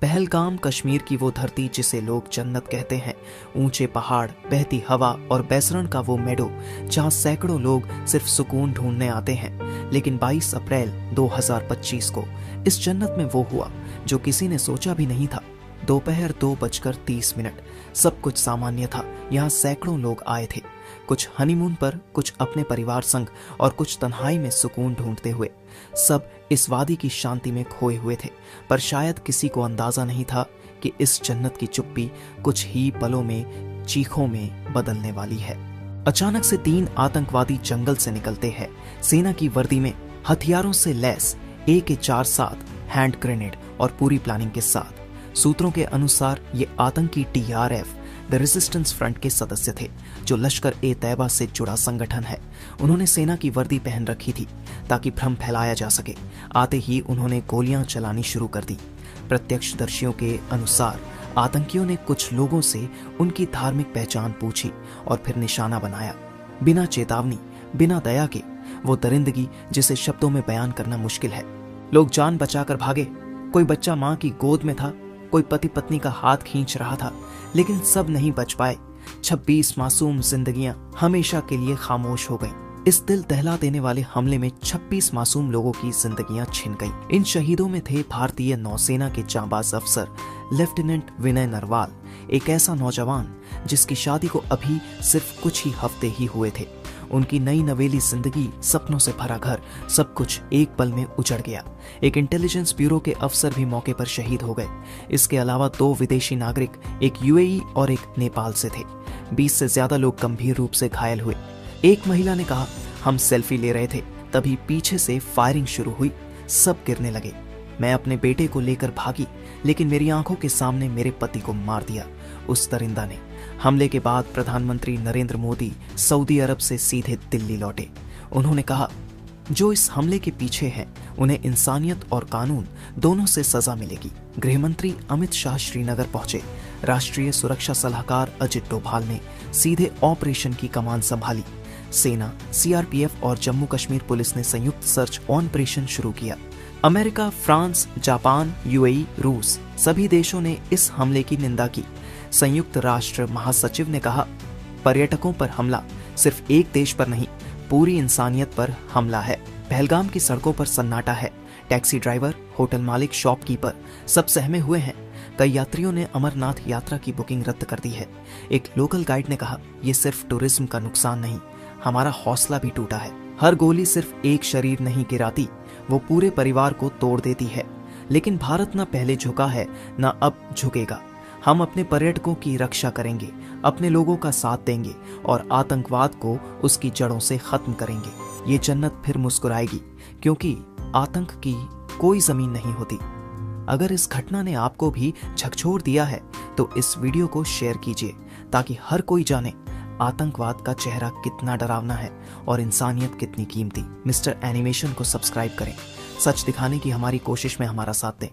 पहलगाम कश्मीर की वो धरती जिसे लोग जन्नत कहते हैं, ऊंचे पहाड़, बहती हवा और बैसरण का वो मेडो जहां सैकड़ों लोग सिर्फ सुकून ढूंढने आते हैं। लेकिन 22 अप्रैल 2025 को इस जन्नत में वो हुआ जो किसी ने सोचा भी नहीं था। दोपहर 2:30, सब कुछ सामान्य था। यहाँ सैकड़ों लोग आए थे, कुछ हनीमून पर, कुछ अपने परिवार संग और कुछ तन्हाई में सुकून ढूंढते हुए। सब इस वादी की शांति में खोए हुए थे, पर शायद किसी को अंदाजा नहीं था कि इस जन्नत की चुप्पी कुछ ही पलों में चीखों में बदलने वाली है। अचानक से 3 आतंकवादी जंगल से निकलते हैं, सेना की वर्दी में, हथियारों से लैस, AK-47 हैंड ग्रेनेड और पूरी प्लानिंग के साथ। सूत्रों के अनुसार ये आतंकी TRF द रेजिस्टेंस फ्रंट के सदस्य थे, जो लश्कर-ए-तैयबा से जुड़ा संगठन है। उन्होंने सेना की वर्दी पहन रखी थी ताकि भ्रम फैलाया जा सके। आते ही उन्होंने गोलियां चलानी शुरू कर दी। प्रत्यक्षदर्शियों के अनुसार आतंकियों ने कुछ लोगों से उनकी धार्मिक पहचान पूछी और फिर निशाना बनाया। बिना चेतावनी, बिना दया के वो दरिंदगी जिसे शब्दों में बयान करना मुश्किल है। लोग जान बचाकर भागे। कोई बच्चा मां की गोद में था, कोई पति पत्नी का हाथ खींच रहा था, लेकिन सब नहीं बच पाए। 26 मासूम जिंदगियां हमेशा के लिए खामोश हो गईं। इस दिल दहला देने वाले हमले में 26 मासूम लोगों की जिंदगियां छिन गईं। इन शहीदों में थे भारतीय नौसेना के जांबाज अफसर लेफ्टिनेंट विनय नरवाल, एक ऐसा नौजवान जिसकी शादी को अभी सिर्फ कुछ ही हफ्ते ही हुए थे। उनकी नई नवेली जिंदगी, सपनों से भरा घर, सब कुछ एक पल में उजड़ गया। एक इंटेलिजेंस ब्यूरो के अफसर भी मौके पर शहीद हो गए। इसके अलावा 2 विदेशी नागरिक, एक UAE और एक नेपाल से थे। 20 से ज्यादा लोग गंभीर रूप से घायल हुए। एक महिला ने कहा, हम सेल्फी ले रहे थे, तभी पीछे से फायरिंग शुरू हुई। सब गिरने लगे। मैं अपने बेटे को लेकर भागी, लेकिन मेरी आंखों के सामने मेरे पति को मार दिया उस दरिंदा ने। हमले के बाद प्रधानमंत्री नरेंद्र मोदी सऊदी अरब से सीधे दिल्ली लौटे। उन्होंने कहा, जो इस हमले के पीछे हैं, उन्हें इंसानियत और कानून दोनों से सजा मिलेगी। गृहमंत्री अमित शाह श्रीनगर पहुंचे। राष्ट्रीय सुरक्षा सलाहकार अजित डोभाल ने सीधे ऑपरेशन की कमान संभाली। सेना, CRPF और जम्मू कश्मीर पुलिस ने संयुक्त सर्च ऑपरेशन शुरू किया। अमेरिका, फ्रांस, जापान, UAE, रूस, सभी देशों ने इस हमले की निंदा की। संयुक्त राष्ट्र महासचिव ने कहा, पर्यटकों पर हमला सिर्फ एक देश पर नहीं, पूरी इंसानियत पर हमला है। पहलगाम की सड़कों पर सन्नाटा है। टैक्सी ड्राइवर, होटल मालिक, शॉपकीपर सब सहमे हुए हैं। कई यात्रियों ने अमरनाथ यात्रा की बुकिंग रद्द कर दी है। एक लोकल गाइड ने कहा, ये सिर्फ टूरिज्म का नुकसान नहीं, हमारा हौसला भी टूटा है। हर गोली सिर्फ एक शरीर नहीं गिराती, वो पूरे परिवार को तोड़ देती है। लेकिन भारत न पहले झुका है, न अब झुकेगा। हम अपने पर्यटकों की रक्षा करेंगे, अपने लोगों का साथ देंगे और आतंकवाद को उसकी जड़ों से खत्म करेंगे। ये जन्नत फिर मुस्कुराएगी, क्योंकि आतंक की कोई जमीन नहीं होती। अगर इस घटना ने आपको भी झकझोर दिया है तो इस वीडियो को शेयर कीजिए, ताकि हर कोई जाने आतंकवाद का चेहरा कितना डरावना है और इंसानियत कितनी कीमती। मिस्टर एनिमेशन को सब्सक्राइब करें। सच दिखाने की हमारी कोशिश में हमारा साथ दें।